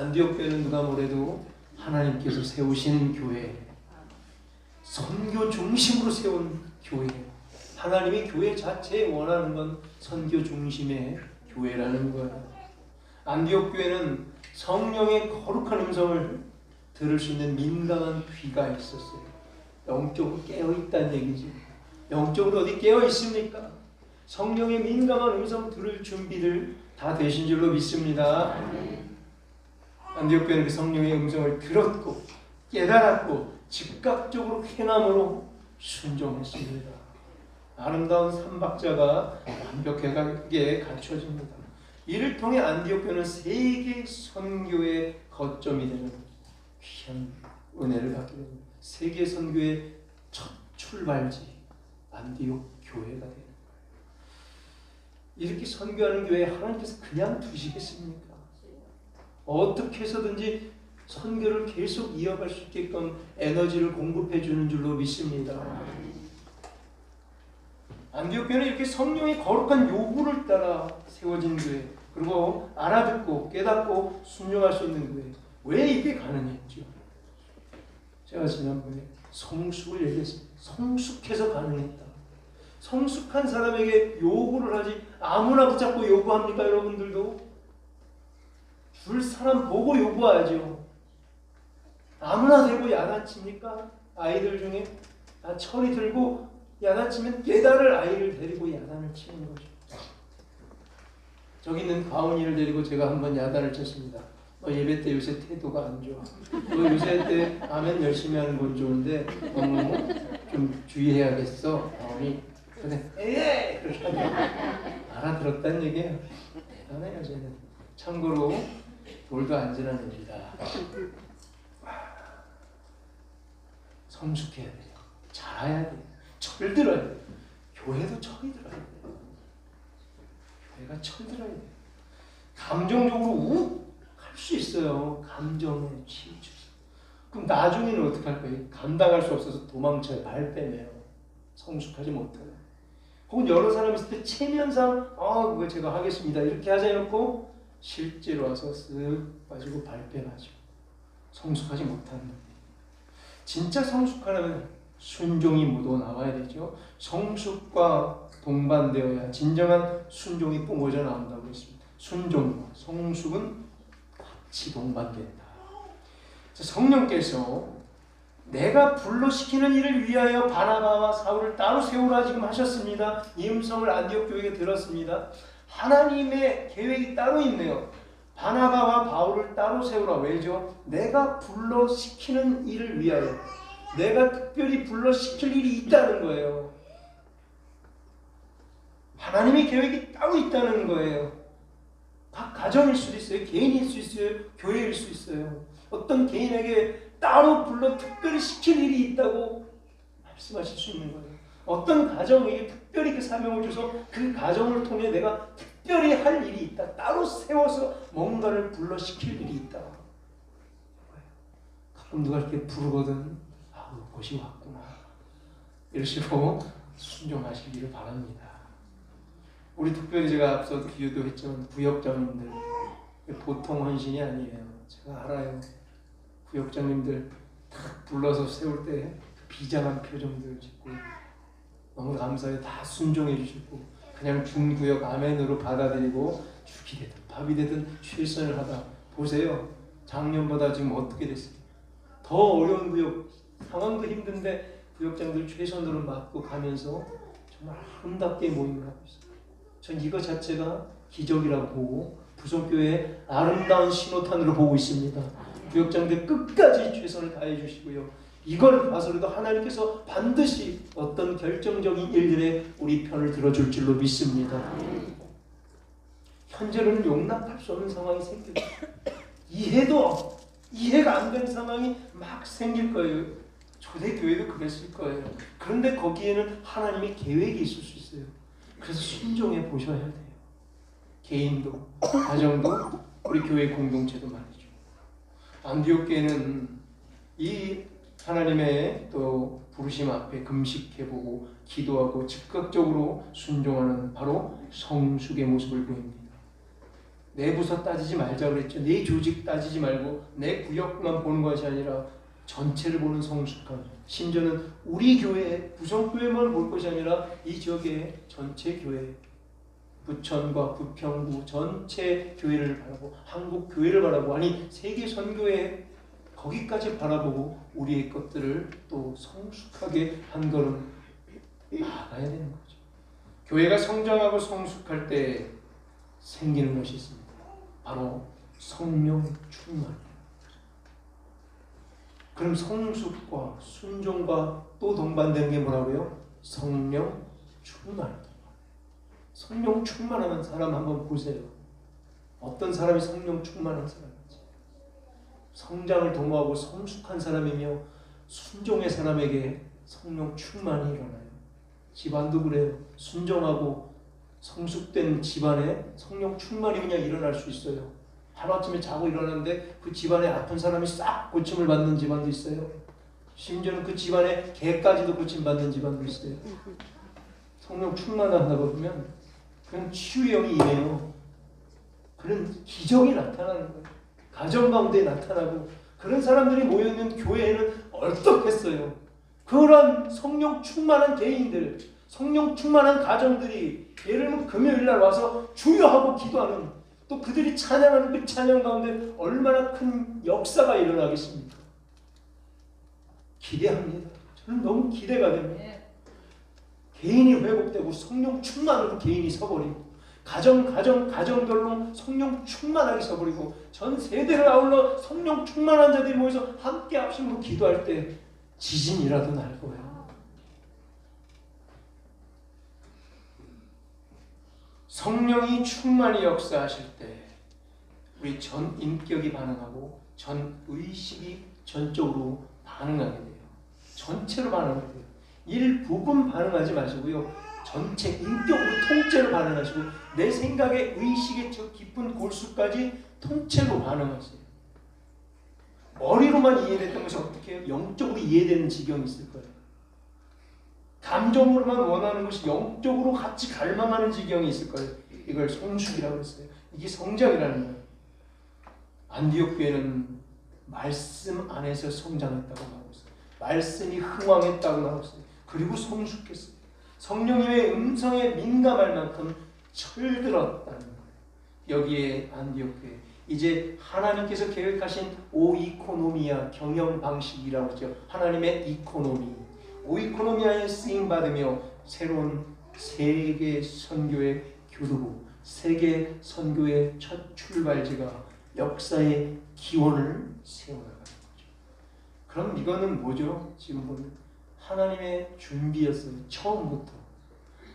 안디옥 교회는 누가 뭐래도 하나님께서 세우신 교회, 선교 중심으로 세운 교회. 하나님이 교회 자체에 원하는 건 선교 중심의 교회라는 거예요. 안디옥 교회는 성령의 거룩한 음성을 들을 수 있는 민감한 귀가 있었어요. 영적으로 깨어있다는 얘기지. 영적으로 어디 깨어있습니까? 성령의 민감한 음성 들을 준비를 다 되신 줄로 믿습니다. 안디옥 교회는 그 성령의 음성을 들었고 깨달았고 즉각적으로 행함으로 순종했습니다. 아름다운 삼박자가 완벽하게 갖춰집니다. 이를 통해 안디옥 교회는 세계 선교의 거점이 되는 귀한 은혜를 받게 됩니다. 세계 선교의 첫 출발지 안디옥 교회가 되는 거예요. 이렇게 선교하는 교회에 하나님께서 그냥 두시겠습니까? 어떻게 해서든지 선교를 계속 이어갈 수 있게끔 에너지를 공급해 주는 줄로 믿습니다. 안디옥 교회는 이렇게 성령의 거룩한 요구를 따라 세워진 교회, 그리고 알아듣고 깨닫고 순종할 수 있는 교회. 왜 이게 가능했죠? 제가 지난번에 성숙을 얘기했습니다. 성숙해서 가능했다. 성숙한 사람에게 요구를 하지 아무나 붙잡고 요구합니까? 여러분들도 줄 사람 보고 요구하죠. 아무나 대고 야단칩니까? 아이들 중에 철이 들고 야단치면 깨달을 아이를 데리고 야단을 치는 거죠. 저기 있는 가온이를 데리고 제가 한번 야단을 쳤습니다. 너 예배 때 요새 태도가 안 좋아. 너 요새 때 아멘 열심히 하는 건 좋은데 너무 좀 주의해야겠어. 가온이 그래 에이 그렇게 하면 알아들었다는 얘기예요. 대단해요 쟤는. 참고로 돌도 안 지난 애입니다. 성숙해야 돼요. 잘해야 돼요. 철들어야 돼요. 교회도 철이 들어야 돼요. 교회가 철들어야 돼요. 감정적으로 욱할 수 있어요. 감정에 치우쳐서. 그럼 나중에는 어떻게 할 거예요? 감당할 수 없어서 도망쳐요. 발 빼매요. 성숙하지 못해요. 혹은 여러 사람 있을 때 체면상 그거 제가 하겠습니다. 이렇게 하자 해놓고 실제로 와서 쓱 빠지고 발 빼가지고 성숙하지 못한다. 진짜 성숙하려면 순종이 묻어나와야 되죠. 성숙과 동반되어야 진정한 순종이 뿜어져 나온다고 했습니다. 순종과 성숙은 같이 동반된다. 성령께서 내가 불러시키는 일을 위하여 바나바와 사울을 따로 세우라 지금 하셨습니다. 이 음성을 안디옥 교회에 들었습니다. 하나님의 계획이 따로 있네요. 바나바와 바울을 따로 세우라. 왜죠? 내가 불러시키는 일을 위하여. 내가 특별히 불러시킬 일이 있다는 거예요. 하나님의 계획이 따로 있다는 거예요. 각 가정일 수도 있어요. 개인일 수 있어요. 교회일 수 있어요. 어떤 개인에게 따로 불러 특별히 시킬 일이 있다고 말씀하실 수 있는 거예요. 어떤 가정에게 특별히 그 사명을 줘서 그 가정을 통해 내가 특별히 할 일이 있다. 따로 세워서 뭔가를 불러 시킬 일이 있다. 가끔 누가 이렇게 부르거든. 곳이 왔구나. 이러시고 순종하시기를 바랍니다. 우리 특별히 제가 앞서 기도도 했지만 구역장님들 보통 헌신이 아니에요. 제가 알아요. 구역장님들 딱 불러서 세울 때 비장한 표정들 짓고 너무 감사해요. 다 순종해 주시고 그냥 준구역 아멘으로 받아들이고 죽이 되든 밥이 되든 최선을 하다. 보세요. 작년보다 지금 어떻게 됐어요? 더 어려운 구역 상황도 힘든데 구역장들 최선으로 맡고 가면서 정말 아름답게 모임을 하고 있어요. 전 이거 자체가 기적이라고 보고 부속교회의 아름다운 신호탄으로 보고 있습니다. 구역장들 끝까지 최선을 다해 주시고요. 이걸 봐서라도 하나님께서 반드시 어떤 결정적인 일들에 우리 편을 들어줄 줄로 믿습니다. 현재로는 용납할 수 없는 상황이 생겨요. 이해가 안 되는 상황이 막 생길 거예요. 초대교회도 그랬을 거예요. 그런데 거기에는 하나님의 계획이 있을 수 있어요. 그래서 순종해 보셔야 돼요. 개인도, 가정도, 우리 교회 공동체도 말이죠. 안디옥 교회는 이 하나님의 또 부르심 앞에 금식해보고 기도하고 즉각적으로 순종하는 바로 성숙의 모습을 보입니다. 내 부서 따지지 말자 그랬죠. 내 조직 따지지 말고 내 구역만 보는 것이 아니라 전체를 보는 성숙함. 심지어는 우리 교회, 부성교회만 볼 것이 아니라 이 지역의 전체 교회, 부천과 부평구 전체 교회를 바라보고 한국 교회를 바라보고 아니 세계 선교회 거기까지 바라보고 우리의 것들을 또 성숙하게 한 걸음 나아가야 되는 거죠. 교회가 성장하고 성숙할 때 생기는 것이 있습니다. 바로 성령 충만이에요. 그럼 성숙과 순종과 또 동반되는 게 뭐라고요? 성령 충만. 성령 충만한 사람 한번 보세요. 어떤 사람이 성령 충만한 사람인지. 성장을 도모하고 성숙한 사람이며 순종의 사람에게 성령 충만이 일어나요. 집안도 그래요. 순종하고 성숙된 집안에 성령 충만이 그냥 일어날 수 있어요. 하루아침에 자고 일어났는데 그 집안에 아픈 사람이 싹 고침을 받는 집안도 있어요. 심지어는 그 집안에 개까지도 고침받는 집안도 있어요. 성령 충만하다 보면 그런 치유의 영이 임해요. 그런 기적이 나타나는 거예요. 가정 가운데 나타나고 그런 사람들이 모여있는 교회에는 얼떡했어요. 그런 성령 충만한 개인들, 성령 충만한 가정들이 예를 들면 금요일날 와서 주여 하고 기도하는 또 그들이 찬양하는 그 찬양 가운데 얼마나 큰 역사가 일어나겠습니까? 기대합니다. 저는 너무 기대가 됩니다. 개인이 회복되고 성령 충만으로 개인이 서버리고 가정별로 성령 충만하게 서버리고 전 세대를 아울러 성령 충만한 자들이 모여서 함께 합심으로 기도할 때 지진이라도 날 거예요. 성령이 충만히 역사하실 때 우리 전 인격이 반응하고 전 의식이 전적으로 반응하게 돼요. 전체로 반응하게 돼요. 일부분 반응하지 마시고요. 전체 인격으로 통째로 반응하시고 내 생각의 의식의 저 깊은 골수까지 통째로 반응하세요. 머리로만 이해됐던 것이 어떻게 해요? 영적으로 이해되는 지경이 있을 거예요. 감정으로만 원하는 것이 영적으로 같이 갈망하는 지경이 있을 거예요. 이걸 성숙이라고 했어요. 이게 성장이라는 거예요. 안디옥 교회는 말씀 안에서 성장했다고 나오고 있어요. 말씀이 흥왕했다고 나오고 있어요. 그리고 성숙했어요. 성령님의 음성에 민감할 만큼 철들었다는 거예요. 여기에 안디옥 교회 이제 하나님께서 계획하신 오이코노미아 경영 방식이라고 하죠. 하나님의 이코노미 오이코노미아에 쓰임받으며 새로운 세계 선교의 교두보, 세계 선교의 첫 출발지가 역사의 기원을 세워나가는 거죠. 그럼 이거는 뭐죠? 지금 보면 하나님의 준비였어요. 처음부터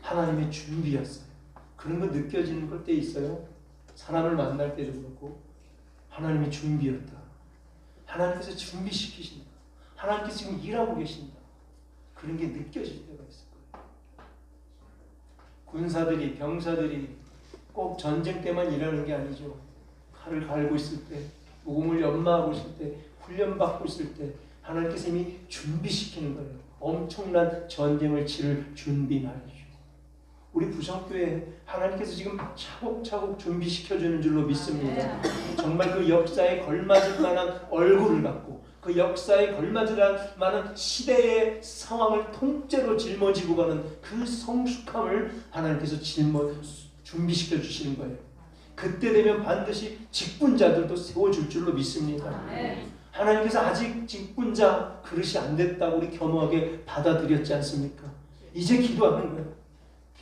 하나님의 준비였어요. 그런 거 느껴지는 때 있어요. 사람을 만날 때도 그렇고 하나님의 준비였다. 하나님께서 준비시키신다. 하나님께서 지금 일하고 계신다. 그런 게 느껴질 때가 있을 거예요. 군사들이, 병사들이 꼭 전쟁 때만 일하는 게 아니죠. 칼을 갈고 있을 때, 무공을 연마하고 있을 때, 훈련받고 있을 때 하나님께서 이미 준비시키는 거예요. 엄청난 전쟁을 치를 준비 말이죠. 우리 부성교회 하나님께서 지금 차곡차곡 준비시켜주는 줄로 믿습니다. 정말 그 역사에 걸맞을 만한 얼굴을 갖고 그 역사에 걸맞을 만한 시대의 상황을 통째로 짊어지고 가는 그 성숙함을 하나님께서 준비시켜 주시는 거예요. 그때 되면 반드시 직분자들도 세워줄 줄로 믿습니다. 하나님께서 아직 직분자 그릇이 안 됐다고 우리 겸허하게 받아들였지 않습니까? 이제 기도하는 거예요.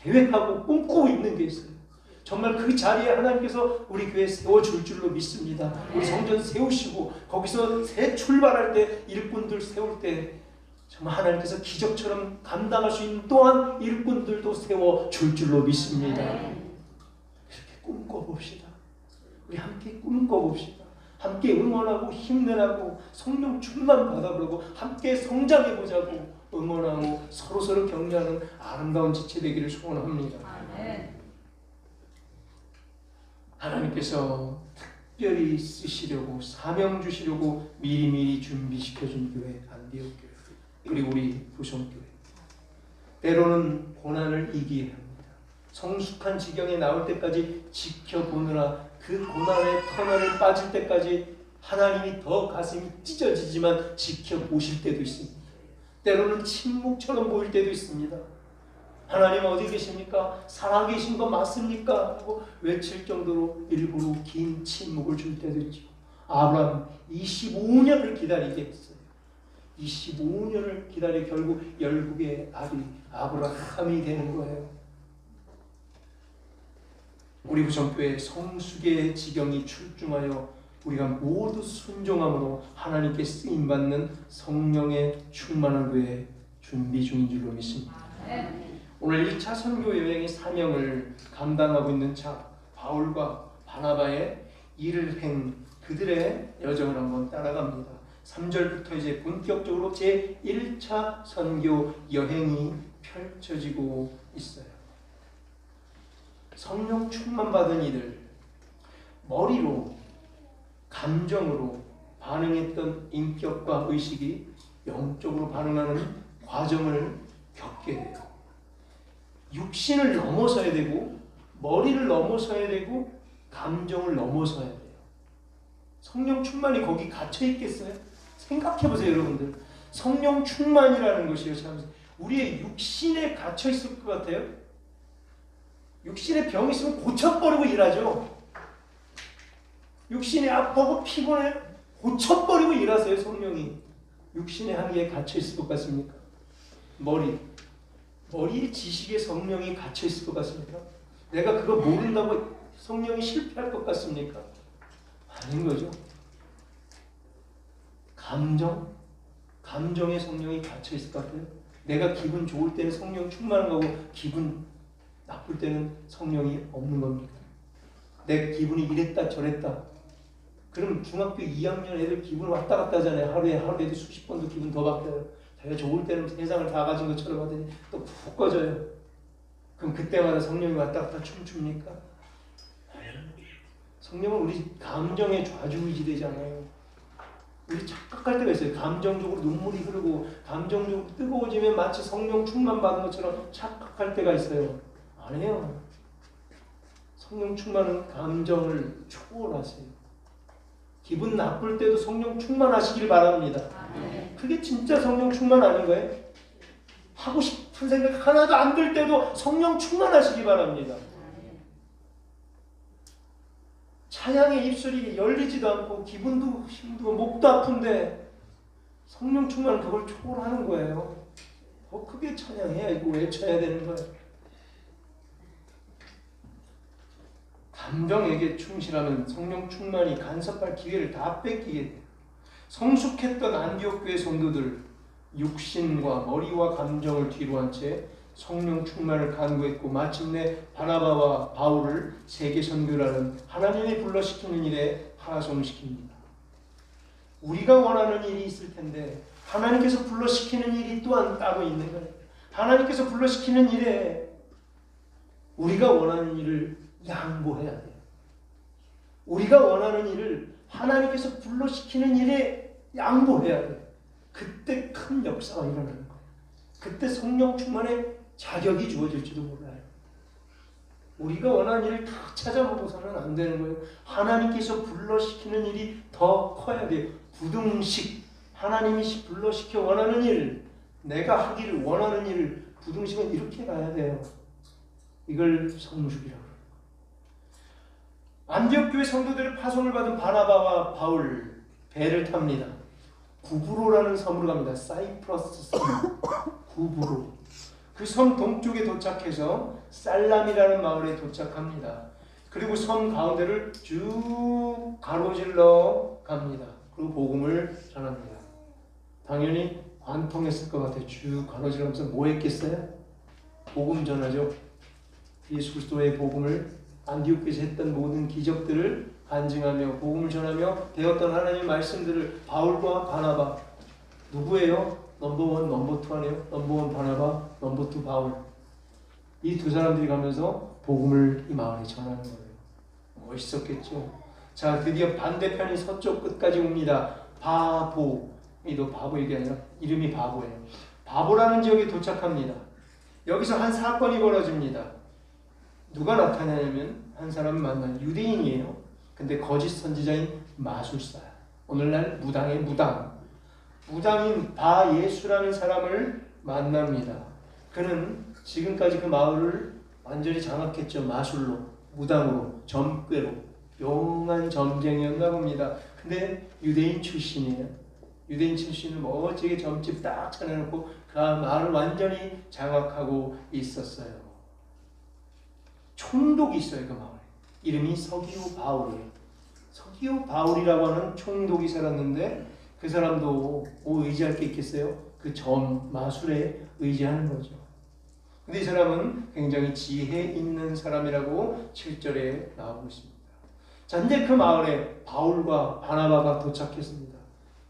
계획하고 꿈꾸고 있는 게 있어요. 정말 그 자리에 하나님께서 우리 교회 세워줄 줄로 믿습니다. 우리 성전 세우시고 거기서 새 출발할 때 일꾼들 세울 때 정말 하나님께서 기적처럼 감당할 수 있는 또한 일꾼들도 세워줄 줄로 믿습니다. 이렇게 꿈꿔봅시다. 우리 함께 꿈꿔봅시다. 함께 응원하고 힘내라고 성령 충만 받아보려고 함께 성장해보자고 응원하고 서로서로 격려하는 아름다운 지체 되기를 소원합니다. 하나님께서 특별히 쓰시려고 사명 주시려고 미리미리 준비시켜준 교회 안디옥 교회 그리고 우리 부성교회 때로는 고난을 이기해야 합니다. 성숙한 지경에 나올 때까지 지켜보느라 그 고난의 터널을 빠질 때까지 하나님이 더 가슴이 찢어지지만 지켜보실 때도 있습니다. 때로는 침묵처럼 보일 때도 있습니다. 하나님 어디 계십니까? 살아계신 거 맞습니까? 하고 외칠 정도로 일부러 긴 침묵을 줄 때도 있죠. 아브라함 25년을 기다리게 했어요. 25년을 기다려 결국 열국의 아비 아브라함이 되는 거예요. 우리 부정교회 성숙의 지경이 출중하여 우리가 모두 순종함으로 하나님께 쓰임받는 성령의 충만한 교회 준비 중인 줄로 믿습니다. 오늘 1차 선교 여행의 사명을 감당하고 있는 바울과 바나바의 일을 행 그들의 여정을 한번 따라갑니다. 3절부터 이제 본격적으로 제 1차 선교 여행이 펼쳐지고 있어요. 성령 충만 받은 이들, 머리로 감정으로 반응했던 인격과 의식이 영적으로 반응하는 과정을 겪게 돼요. 육신을 넘어서야 되고 머리를 넘어서야 되고 감정을 넘어서야 돼요. 성령 충만이 거기 갇혀 있겠어요? 생각해 보세요, 여러분들. 성령 충만이라는 것이요, 참 우리의 육신에 갇혀 있을 것 같아요. 육신에 병이 있으면 고쳐버리고 일하죠. 육신이 아프고 피곤해 고쳐버리고 일하세요. 성령이 육신의 한계에 갇혀 있을 것 같습니까? 머리 지식에 성령이 갇혀 있을 것 같습니까? 내가 그거 모른다고 성령이 실패할 것 같습니까? 아닌 거죠. 감정에 성령이 갇혀 있을 것 같아요. 내가 기분 좋을 때는 성령 충만한 거고 기분 나쁠 때는 성령이 없는 겁니까? 내 기분이 이랬다 저랬다. 그럼 중학교 2학년 애들 기분 왔다 갔다 하잖아요. 하루에도 수십 번도 기분 더 바뀌어요. 자기가 좋을 때는 세상을 다 가진 것처럼 하더니 또 푹 꺼져요. 그럼 그때마다 성령이 왔다 갔다 춤춥니까? 성령은 우리 감정에 좌지우지 되잖아요. 우리 착각할 때가 있어요. 감정적으로 눈물이 흐르고 감정적으로 뜨거워지면 마치 성령 충만 받은 것처럼 착각할 때가 있어요. 아니에요. 성령 충만은 감정을 초월하세요. 기분 나쁠 때도 성령 충만하시길 바랍니다. 그게 진짜 성령 충만 아닌 거예요? 하고 싶은 생각 하나도 안 들 때도 성령 충만하시기 바랍니다. 찬양의 입술이 열리지도 않고 기분도 힘들고 목도 아픈데 성령 충만은 그걸 초월하는 거예요. 더 크게 찬양해야 이거 외쳐야 되는 거예요. 감정에게 충실하면 성령 충만이 간섭할 기회를 다 뺏기게 돼요. 성숙했던 안디옥 교회 성도들 육신과 머리와 감정을 뒤로 한 채 성령 충만을 간구했고 마침내 바나바와 바울을 세계 선교라는 하나님이 불러시키는 일에 파송시킵니다. 우리가 원하는 일이 있을 텐데 하나님께서 불러시키는 일이 또한 따로 있는 거예요. 하나님께서 불러시키는 일에 우리가 원하는 일을 양보해야 돼요. 우리가 원하는 일을 하나님께서 불러시키는 일에 양보해야 돼요. 그때 큰 역사가 일어나는 거예요. 그때 성령 충만의 자격이 주어질지도 몰라요. 우리가 원하는 일을 다 찾아보고서는 안 되는 거예요. 하나님께서 불러시키는 일이 더 커야 돼요. 부등식, 하나님이 불러시켜 원하는 일, 내가 하기를 원하는 일을 부등식은 이렇게 가야 돼요. 이걸 성숙이라고 해요. 안디옥 교회 성도들의 파송을 받은 바나바와 바울 배를 탑니다. 구브로라는 섬으로 갑니다. 사이프러스 섬 구브로. 그 섬 동쪽에 도착해서 살람이라는 마을에 도착합니다. 그리고 섬 가운데를 쭉 가로질러 갑니다. 그리고 복음을 전합니다. 당연히 관통했을 것 같아요. 쭉 가로질러면서 뭐 했겠어요? 복음 전하죠. 예수 그리스도의 복음을 안디옥에서 했던 모든 기적들을 간증하며 복음을 전하며 배웠던 하나님의 말씀들을 바울과 바나바 누구예요? 넘버원, 넘버투 하네요. 넘버원 바나바, 넘버투 바울. 이 두 사람들이 가면서 복음을 이 마을에 전하는 거예요. 멋있었겠죠. 자, 드디어 반대편이 서쪽 끝까지 옵니다. 바보. 이도 바보 얘기 아니라 이름이 바보예요. 바보라는 지역에 도착합니다. 여기서 한 사건이 벌어집니다. 누가 나타나냐면 한 사람을 만난 유대인이에요. 근데 거짓 선지자인 마술사. 오늘날 무당의 무당인 바예수라는 사람을 만납니다. 그는 지금까지 그 마을을 완전히 장악했죠. 마술로, 무당으로, 점괘로. 용한 점쟁이였나 봅니다. 근데 유대인 출신이에요. 유대인 출신은 멋지게 점집 딱 차려놓고 그 마을을 완전히 장악하고 있었어요. 총독이 있어요. 그 마을에. 이름이 서기오 바울이에요. 서기오 바울이라고 하는 총독이 살았는데 그 사람도 뭐 의지할 게 있겠어요? 그 마술에 의지하는 거죠. 근데 이 사람은 굉장히 지혜 있는 사람이라고 7절에 나오고 있습니다. 자, 이제 그 마을에 바울과 바나바가 도착했습니다.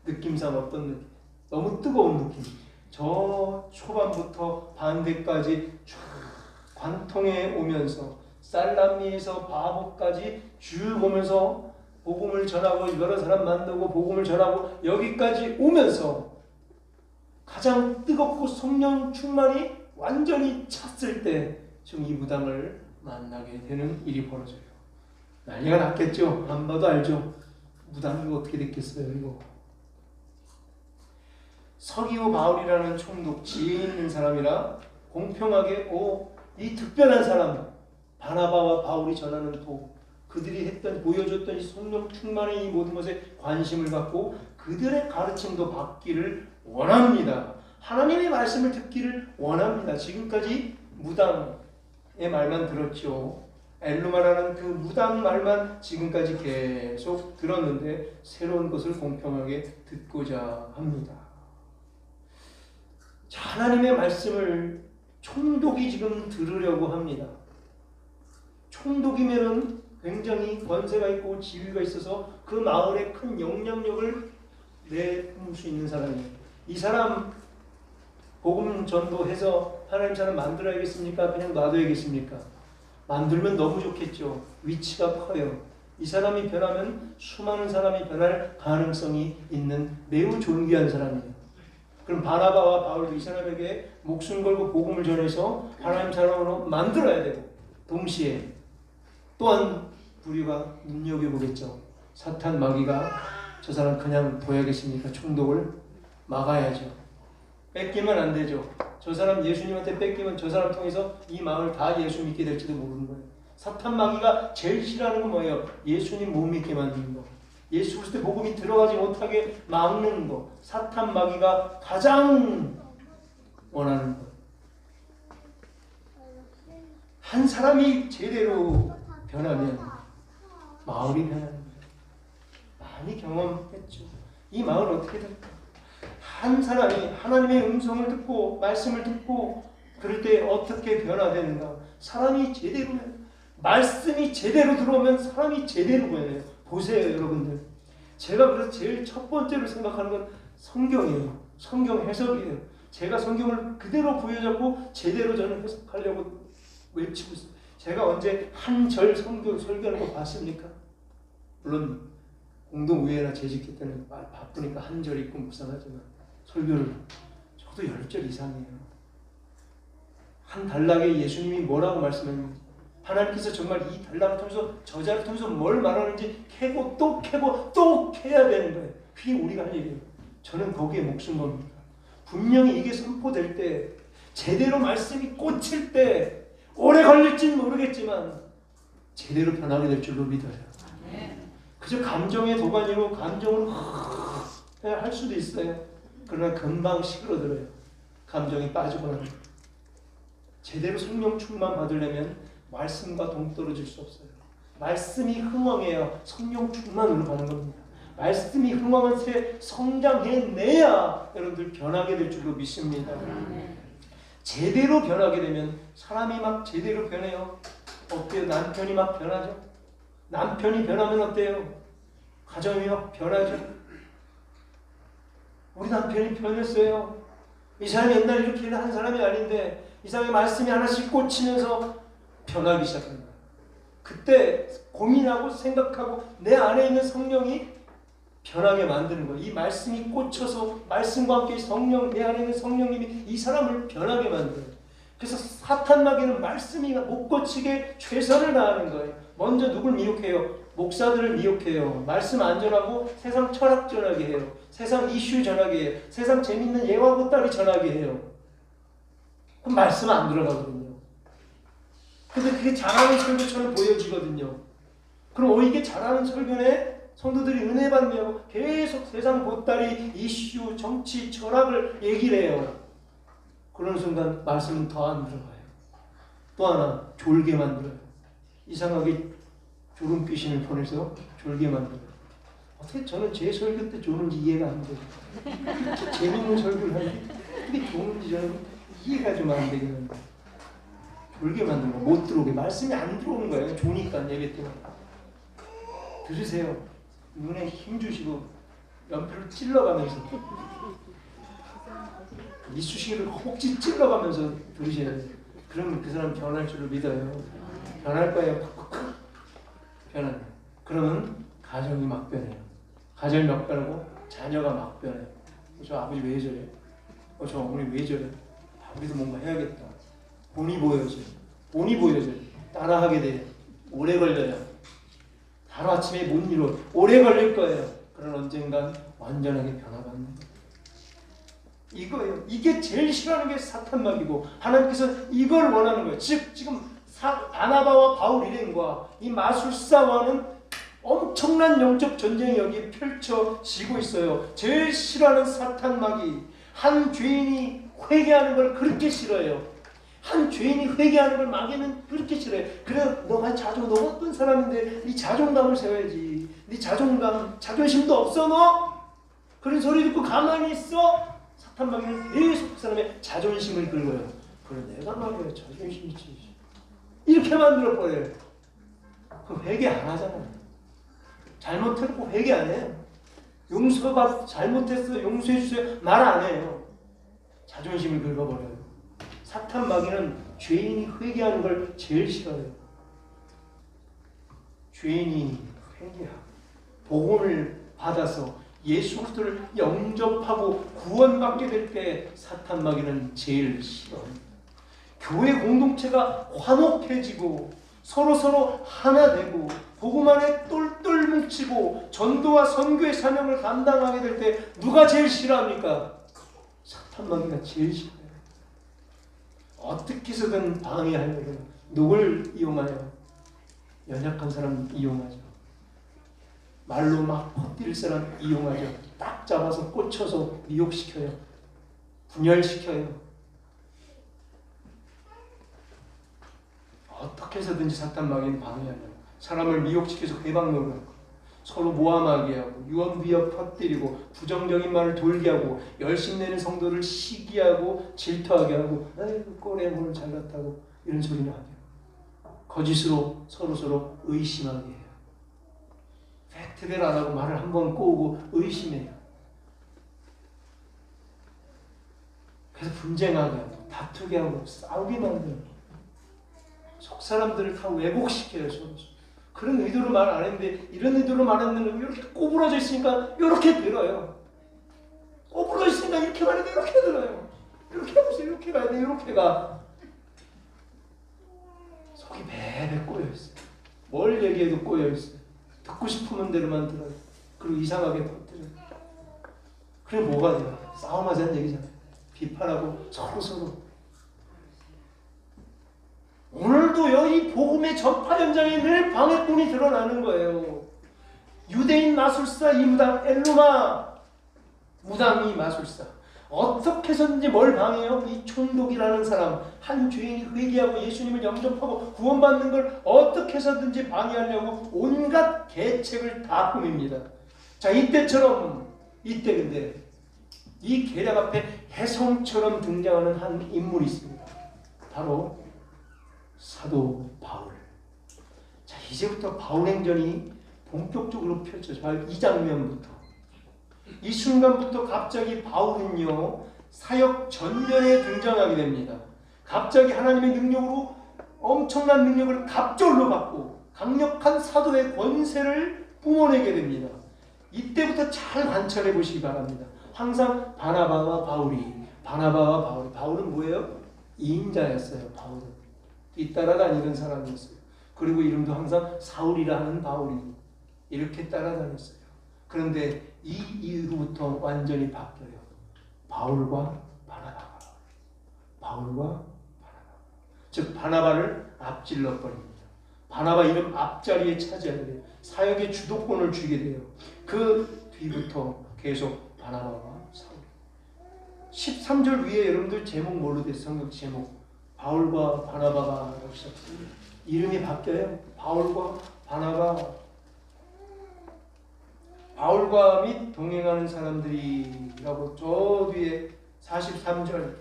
느낌상 어떤 느낌? 너무 뜨거운 느낌. 저 초반부터 반대까지 쫙 관통해 오면서 살라미에서 바보까지 쭉 오면서 복음을 전하고 여러 사람 만나고 복음을 전하고 여기까지 오면서 가장 뜨겁고 성령 충만이 완전히 찼을 때 지금 이 무당을 만나게 되는 일이 벌어져요. 난리가 났겠죠. 안 봐도 알죠. 무당이 어떻게 됐겠어요. 이거. 서기오 바울이라는 총독, 지혜 있는 사람이라 공평하게 이 특별한 사람 바나바와 바울이 전하는 그들이 보여줬던 이 성령 충만의 이 모든 것에 관심을 갖고 그들의 가르침도 받기를 원합니다. 하나님의 말씀을 듣기를 원합니다. 지금까지 무당의 말만 들었죠. 엘루마라는 그 무당 말만 지금까지 계속 들었는데 새로운 것을 공평하게 듣고자 합니다. 자, 하나님의 말씀을 총독이 지금 들으려고 합니다. 총독이면은 굉장히 권세가 있고 지위가 있어서 그 마을에 큰 영향력을 내뿜을 수 있는 사람이에요. 이 사람 복음 전도해서 하나님 사람 만들어야겠습니까? 그냥 놔둬야겠습니까? 만들면 너무 좋겠죠. 위치가 커요. 이 사람이 변하면 수많은 사람이 변할 가능성이 있는 매우 존귀한 사람이에요. 그럼 바나바와 바울도 이 사람에게 목숨 걸고 복음을 전해서 하나님 사람으로 만들어야 되고 동시에 또한 우리가 눈여겨보겠죠. 사탄 마귀가 저 사람 그냥 둬야겠습니까? 총독을 막아야죠. 뺏기면 안 되죠. 저 사람 예수님한테 뺏기면 저 사람 통해서 이 마을 다 예수 믿게 될지도 모르는 거예요. 사탄 마귀가 제일 싫어하는 건 뭐예요? 예수님 못 믿게 만드는 거. 예수 그리스도의 복음이 들어가지 못하게 막는 거. 사탄 마귀가 가장 원하는 거. 한 사람이 제대로 변하면 마을이 변합니다. 많이 경험했죠. 이 마을 어떻게 될까? 한 사람이 하나님의 음성을 듣고 말씀을 듣고 그럴 때 어떻게 변화되는가? 사람이 제대로 말씀이 제대로 들어오면 사람이 제대로 변해요. 보세요, 여러분들. 제가 그래서 제일 첫 번째로 생각하는 건 성경이에요. 성경 해석이에요. 제가 성경을 그대로 부여잡고 제대로 저는 해석하려고 외치고 있어요. 제가 언제 한 절 성경 설교하는 거 봤습니까? 물론 공동의회나 재직회 때는 바쁘니까 한 절 읽고 묵상하지만 설교를 저도 10절 이상이에요. 한 단락에 예수님이 뭐라고 말씀했는지 하나님께서 정말 이 단락을 통해서 저자를 통해서 뭘 말하는지 캐고 또 캐고 또 캐야 되는 거예요. 그게 우리가 할 일이에요. 저는 거기에 목숨 겁니다. 분명히 이게 선포될 때 제대로 말씀이 꽂힐 때 오래 걸릴지는 모르겠지만 제대로 변하게 될 줄로 믿어요. 그저 감정의 도가니로 감정으로 할 수도 있어요. 그러나 금방 시끄러들어요. 감정이 빠지고 나면. 제대로 성령 충만 받으려면 말씀과 동떨어질 수 없어요. 말씀이 흥왕해야 성령 충만으로 가는 겁니다. 말씀이 흥왕한 새 성장해내야 여러분들 변하게 될 줄로 믿습니다. 제대로 변하게 되면 사람이 막 제대로 변해요. 어때요? 남편이 막 변하죠? 남편이 변하면 어때요? 가정이 막 변하죠? 우리 남편이 변했어요. 이 사람이 옛날에 이렇게 한 사람이 아닌데 이 사람의 말씀이 하나씩 꽂히면서 변하기 시작합니다. 그때 고민하고 생각하고 내 안에 있는 성령이 변하게 만드는 거예요. 이 말씀이 꽂혀서 말씀과 함께 성령, 내 안에 있는 성령님이 이 사람을 변하게 만들어요. 그래서 사탄 마귀는 말씀이 못 고치게 최선을 다하는 거예요. 먼저 누굴 미혹해요? 목사들을 미혹해요. 말씀 안 전하고 세상 철학 전하게 해요. 세상 이슈 전하게 해요. 세상 재밌는 예화 보따리 전하게 해요. 그럼 말씀 안 들어가거든요. 근데 그게 잘하는 설교처럼 보여지거든요. 그럼 이게 잘하는 설교네? 성도들이 은혜 받냐고 계속 세상 보따리, 이슈, 정치, 철학을 얘기를 해요. 그런 순간 말씀은 더 안 들어가요. 또 하나 졸게 만들어요. 이상하게 졸음 귀신을 보내서 졸게 만들어요. 어떻게 저는 제 설교 때 조는지 이해가 안 돼요. 재밌는 설교를 하는데 어떻게 조는지 저는 이해가 좀 안 되긴 합니다. 졸게 만드는 거, 못 들어오게. 말씀이 안 들어오는 거예요. 조니까 예배 때문에. 들으세요. 눈에 힘 주시고 연필로 찔러가면서 이쑤시개를 혹지 찔러가면서 들으셔야 돼요. 그러면 그 사람 변할 줄을 믿어요. 변할 거예요. 변하네. 그러면 가정이 막 변해요. 가정이 막 변하고 자녀가 막 변해요. 저 아버지 왜 저래? 저 어머니 왜 저래? 우리도 뭔가 해야겠다. 본이 보여져요. 본이 보여져요. 따라하게 돼요. 오래 걸려요. 하루아침에 못 이루어. 오래 걸릴 거예요. 그러나 언젠간 완전하게 변화받는 거예요. 이거예요. 이게 제일 싫어하는 게 사탄 마귀고 하나님께서 이걸 원하는 거예요. 즉 지금 바나바와 바울 일행과 이 마술사와는 엄청난 영적 전쟁이 여기 펼쳐지고 있어요. 제일 싫어하는 사탄 마귀. 한 죄인이 회개하는 걸 그렇게 싫어해요. 한 죄인이 회개하는 걸 마귀는 그렇게 싫어해. 그래, 너가 너 어떤 사람인데 네 자존감을 세워야지. 네 자존심도 없어 너? 그런 소리 듣고 가만히 있어? 사탄 마귀는 계속 그 사람의 자존심을 긁어요. 그래, 내가 말이야 자존심 있지. 이렇게 만들어버려요. 그 회개 안 하잖아요. 잘못했고 회개 안 해요. 잘못했어 용서해 주세요 말 안 해요. 자존심을 긁어버려요. 사탄 마귀는 죄인이 회개하는 걸 제일 싫어해요. 죄인이 회개하고 복음을 받아서 예수 그리스도를 영접하고 구원받게 될 때 사탄 마귀는 제일 싫어합니다. 교회 공동체가 화목해지고 서로 하나 되고 복음 안에 똘똘 뭉치고 전도와 선교의 사명을 감당하게 될 때 누가 제일 싫어합니까? 사탄 마귀가 제일 싫어해요. 어떻게 해서든 방해하려고 누굴 이용하여? 연약한 사람 이용하죠. 말로 막 퍼뜨릴 사람 이용하죠. 딱 잡아서 꽂혀서 미혹시켜요. 분열시켜요. 어떻게 해서든지 사탄 마귀는 방해하려고 사람을 미혹시켜서 회방노를 하고 서로 모함하게 하고 유언비어 퍼뜨리고 부정적인 말을 돌게 하고 열심내는 성도를 시기하고 질투하게 하고 아이고 꼴에 오늘 잘났다고 이런 소리를 하게 하고 거짓으로 서로 의심하게 해요. 팩트대로 안 하고 말을 한번 꼬우고 의심해요. 그래서 분쟁하게 하고 다투게 하고 싸우게 만들고 속 사람들을 다 왜곡시켜요. 그런 의도로 말 안 했는데 이런 의도로 말했는데 이렇게 꼬부러져 있으니까 이렇게 들어요. 꼬부러져 있으니까 이렇게 말해도 이렇게 들어요. 이렇게 하면서 이렇게 가야 돼. 이렇게 가. 속이 베베 꼬여있어요. 뭘 얘기해도 꼬여있어요. 듣고 싶으면 대로만 들어요. 그리고 이상하게 퍼뜨려요. 그래 뭐가 돼요? 싸움하자는 얘기잖아요. 비판하고 서로 오늘도 여기 복음의 전파 현장에 늘 방해꾼이 드러나는 거예요. 유대인 마술사 이 무당 엘루마 무당이 마술사 어떻게 해서든지 뭘 방해해요? 이 총독이라는 사람 한 죄인이 회개하고 예수님을 영접하고 구원받는 걸 어떻게 해서든지 방해하려고 온갖 계책을 다 꾸밉니다. 자 이때 근데 이 계략 앞에 혜성처럼 등장하는 한 인물이 있습니다. 바로 사도 바울. 자 이제부터 바울 행전이 본격적으로 펼쳐져요. 이 장면부터 이 순간부터 갑자기 바울은요 사역 전면에 등장하게 됩니다. 갑자기 하나님의 능력으로 엄청난 능력을 갑절로 받고 강력한 사도의 권세를 뿜어내게 됩니다. 이때부터 잘 관찰해 보시기 바랍니다. 항상 바나바와 바울이 바울은 뭐예요? 2인자였어요. 바울은 뒤따라다니던 사람이었어요. 그리고 이름도 항상 사울이라 하는 바울이 이렇게 따라다녔어요. 그런데 이 이후부터 완전히 바뀌어요. 바울과 바나바가. 바울과 바나바. 즉 바나바를 앞질러 버립니다. 바나바 이름 앞자리에 차지하게 돼요. 사역의 주도권을 주게 돼요. 그 뒤부터 계속 바나바와 사울. 13절 위에 여러분들 제목 뭘로 됐어요? 성경 제목. 바울과 바나바가 라고 시작합니다. 이름이 바뀌어요. 바울과 바나바. 바울과 및 동행하는 사람들이라고 저 뒤에 43절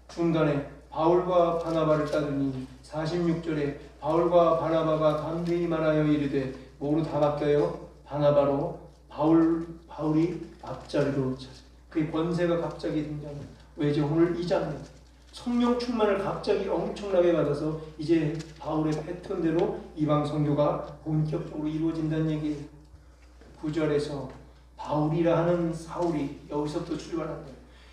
중간에 바울과 바나바를 따르니 46절에 바울과 바나바가 담대히 말하여 이르되 뭐로 다 바뀌어요? 바나바로 바울이 앞자리로 차서 그의 권세가 갑자기 등장합니다. 왜죠? 오늘 이 장면 성령 충만을 갑자기 엄청나게 받아서 이제 바울의 패턴대로 이방 선교가 본격적으로 이루어진다는 얘기예요. 9절에서 바울이라 하는 사울이 여기서부터 출발합니다.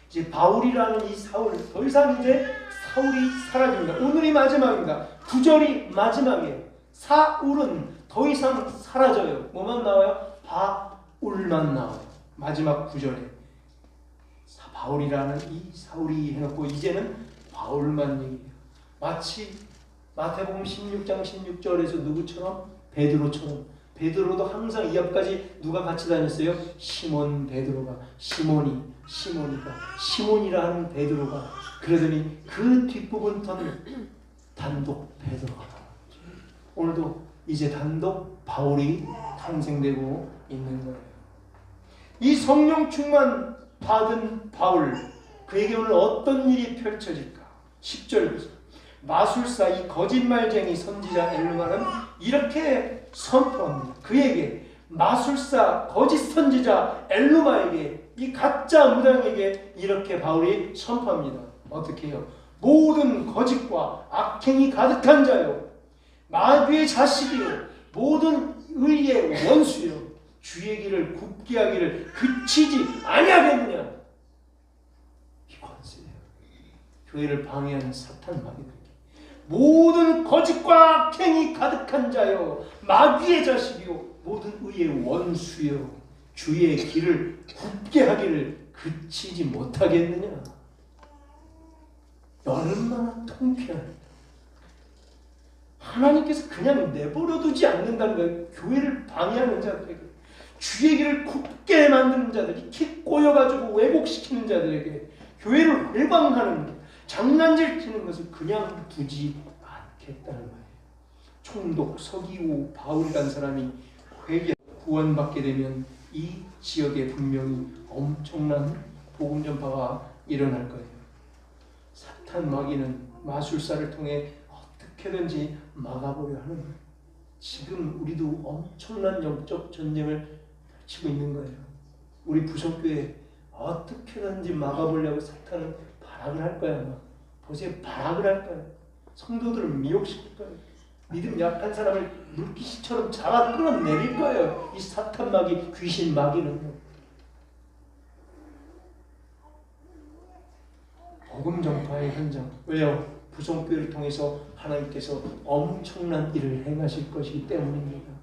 이제 바울이라는 이 사울 더 이상 이제 사울이 사라집니다. 오늘이 마지막입니다. 9절이 마지막이에요. 사울은 더 이상 사라져요. 뭐만 나와요? 바울만 나와요. 마지막 9절에 바울이라는 이 사울이 해놓고 이제는 바울만 얘기해요. 마치 마태복음 16장 16절에서 누구처럼? 베드로처럼. 베드로도 항상 이 앞까지 누가 같이 다녔어요? 시몬 베드로가 시몬이라 하는 베드로가 그러더니 그 뒷부분부터는 단독 베드로가 오늘도 이제 단독 바울이 탄생되고 있는 거예요. 이 성령 충만 받은 바울 그에게 오늘 어떤 일이 펼쳐질까? 10절 마술사 이 거짓말쟁이 선지자 엘루마는 이렇게 선포합니다. 그에게 마술사 거짓 선지자 엘루마에게 이 가짜 무당에게 이렇게 바울이 선포합니다. 어떻게 해요? 모든 거짓과 악행이 가득한 자요 마귀의 자식이요 모든 의의 원수요 주의 길을 굽게 하기를 그치지 아니하겠느냐. 이 권세예요. 교회를 방해하는 사탄 마귀들 모든 거짓과 악행이 가득한 자요 마귀의 자식이요 모든 의의 원수요 주의 길을 굽게 하기를 그치지 못하겠느냐. 얼마나 통쾌합니다. 하나님께서 그냥 내버려두지 않는다는 거예요. 교회를 방해하는 자들에게 주의 길을 굽게 만드는 자들이 키 꼬여가지고 왜곡시키는 자들에게 교회를 회방하는 장난질 치는 것을 그냥 두지 않겠다는 거예요. 총독 서기후 바울이라는 사람이 회개 구원받게 되면 이 지역에 분명히 엄청난 복음 전파가 일어날 거예요. 사탄 마귀는 마술사를 통해 어떻게든지 막아보려 하는 거예요. 지금 우리도 엄청난 영적 전쟁을 펼치고 있는 거예요. 우리 부속교회 어떻게든지 막아보려고 사탄은 발악을 할 거야. 보세요. 발악을 할 거예요. 성도들을 미혹시킬 거예요. 믿음 약한 사람을 물귀신처럼 잡아 끌어내릴 거예요. 이 사탄 마귀, 귀신 마귀는요. 복음 전파의 현장. 왜요? 부속교회를 통해서 하나님께서 엄청난 일을 행하실 것이기 때문입니다.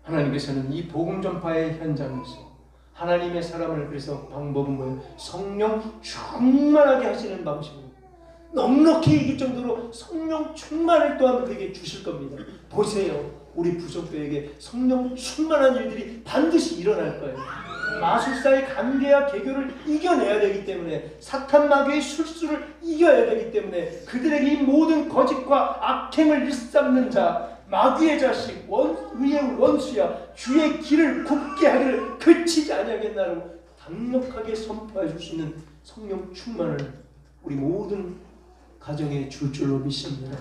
하나님께서는 이 복음 전파의 현장에서 하나님의 사람을 그래서 방법은 뭐예요? 성령 충만하게 하시는 방식으로 넉넉히 이길 정도로 성령 충만을 또한 그에게 주실 겁니다. 보세요. 우리 부속교회에게 성령 충만한 일들이 반드시 일어날 거예요. 마술사의 관계와 개교를 이겨내야 되기 때문에 사탄 마귀의 술수를 이겨야 되기 때문에 그들에게 이 모든 거짓과 악행을 일삼는 자 마귀의 자식 의의 원수야 주의 길을 굽게 하기를 그치지 아니하겠나라고 강력하게 선포해 줄 수 있는 성령 충만을 우리 모든 가정에 줄 줄로 믿습니다.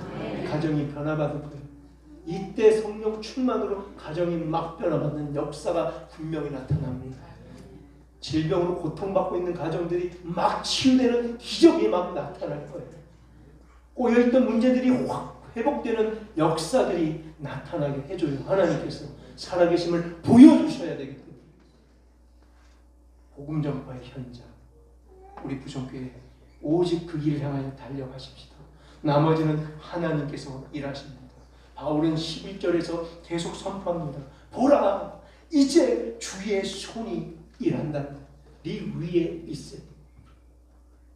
가정이 변화받을 거예요. 이때 성령 충만으로 가정이 막 변화받는 역사가 분명히 나타납니다. 질병으로 고통받고 있는 가정들이 막 치유되는 기적이 막 나타날 거예요. 꼬여있던 문제들이 확 회복되는 역사들이 나타나게 해줘요. 하나님께서 살아계심을 보여주셔야 되기 때문에 복음 전파의 현장 우리 부정교회 오직 그 길을 향하여 달려가십시다. 나머지는 하나님께서 일하십니다. 바울은 11절에서 계속 선포합니다. 보라, 이제 주의 손이 일한다. 네 위에 있으니.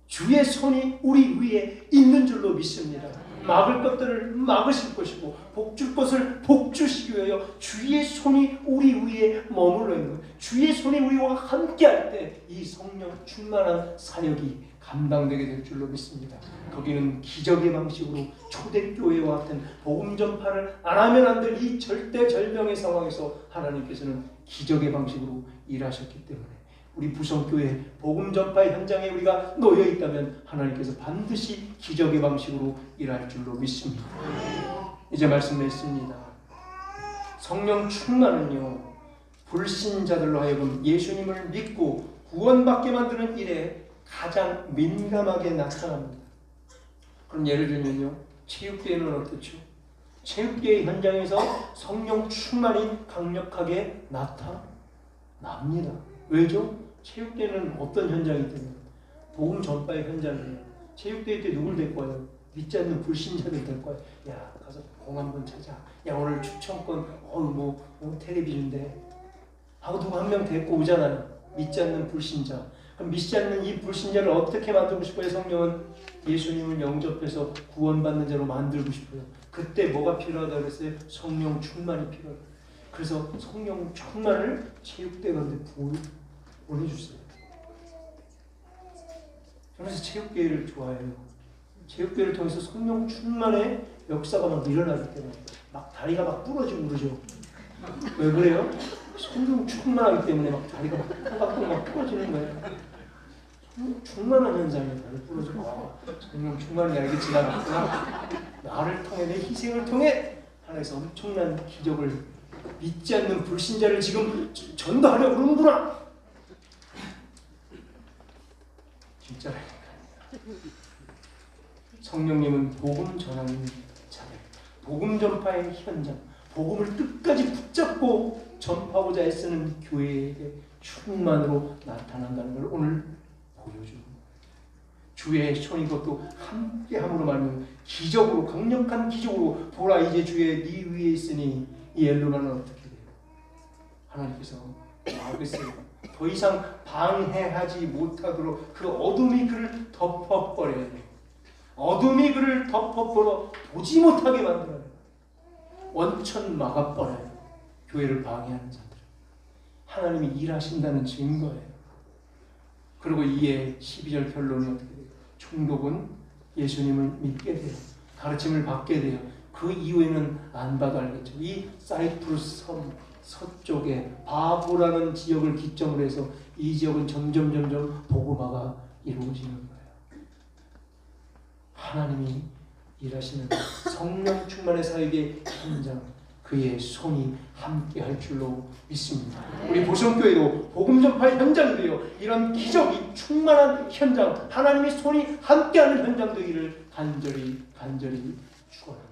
주의 손이 우리 위에 있는 줄로 믿습니다. 막을 것들을 막으실 것이고 복줄 것을 복주시기 위하여 주의 손이 우리 위에 머물러 있는 거예요. 주의 손이 우리와 함께 할 때 이 성령 충만한 사역이 감당되게 될 줄로 믿습니다. 거기는 기적의 방식으로 초대교회와 같은 복음 전파를 안 하면 안 될 이 절대절명의 상황에서 하나님께서는 기적의 방식으로 일하셨기 때문에 우리 부성교회 복음 전파의 현장에 우리가 놓여 있다면 하나님께서 반드시 기적의 방식으로 일할 줄로 믿습니다. 이제 말씀했습니다. 성령 충만은요, 불신자들로 하여금 예수님을 믿고 구원받게 만드는 일에 가장 민감하게 나타납니다. 그럼 예를 들면요, 체육대회는 어떻죠? 체육대회 현장에서 성령 충만이 강력하게 나타납니다. 왜죠? 체육대회는 어떤 현장이 되면 복음 전파의 현장이에요. 체육대회 때 누굴 데리고 와요? 믿지 않는 불신자들 데리고 와요. 야, 가서 공 한번 찾아. 야, 오늘 추첨권 텔레비전인데 하고 누구 한 명 데리고 오잖아요. 믿지 않는 불신자. 그럼 믿지 않는 이 불신자를 어떻게 만들고 싶어요? 성령은 예수님을 영접해서 구원받는 자로 만들고 싶어요. 그때 뭐가 필요하다고 그랬어요? 성령 충만이 필요해요. 그래서 성령 충만을 체육대 가운데 보내주세요. 그래서 체육대회를 좋아해요. 체육대회를 통해서 성령 충만의 역사가 막 일어나기 때문에 막 다리가 막 부러지고 그러죠. 왜 그래요? 성령 충만하기 때문에 막 다리가 막 부러지는 거예요. 성령 충만한 현상이에요. 다리 부러지고 성령 충만이 알겠지 않았구나. 나를 통해 내 희생을 통해 하나님께서 엄청난 기적을 믿지 않는 불신자를 지금 전도하려고 그러는구나. 진짜라니까요. 성령님은 복음 전하는 자들, 복음 전파의 현장, 복음을 끝까지 붙잡고 전파하고자 애쓰는 교회에게 충만으로 나타난다는 걸 오늘 보여주는 거예요. 주의 손이 그것도 함께함으로 말하면 기적으로, 강력한 기적으로 보라 이제 주의 네 위에 있으니 이 엘루나는 어떻게 돼요? 하나님께서 막으세요. 더 이상 방해하지 못하도록 그 어둠이 그를 덮어버려야 돼요. 어둠이 그를 덮어버려 보지 못하게 만들어요. 원천 막아버려요. 교회를 방해하는 자들. 하나님이 일하신다는 증거예요. 그리고 이에 12절 결론이 어떻게 돼요? 총독은 예수님을 믿게 돼요. 가르침을 받게 돼요. 그 이후에는 안 봐도 알겠죠. 이 사이프러스 섬 서쪽에 바보라는 지역을 기점으로 해서 이 지역은 점점 복음화가 이루어지는 거예요. 하나님이 일하시는 성령 충만의 사역의 현장, 그의 손이 함께 할 줄로 믿습니다. 우리 보성교회도 복음 전파의 현장이 되어 이런 기적이 충만한 현장, 하나님의 손이 함께하는 현장 되기를 간절히 축원합니다.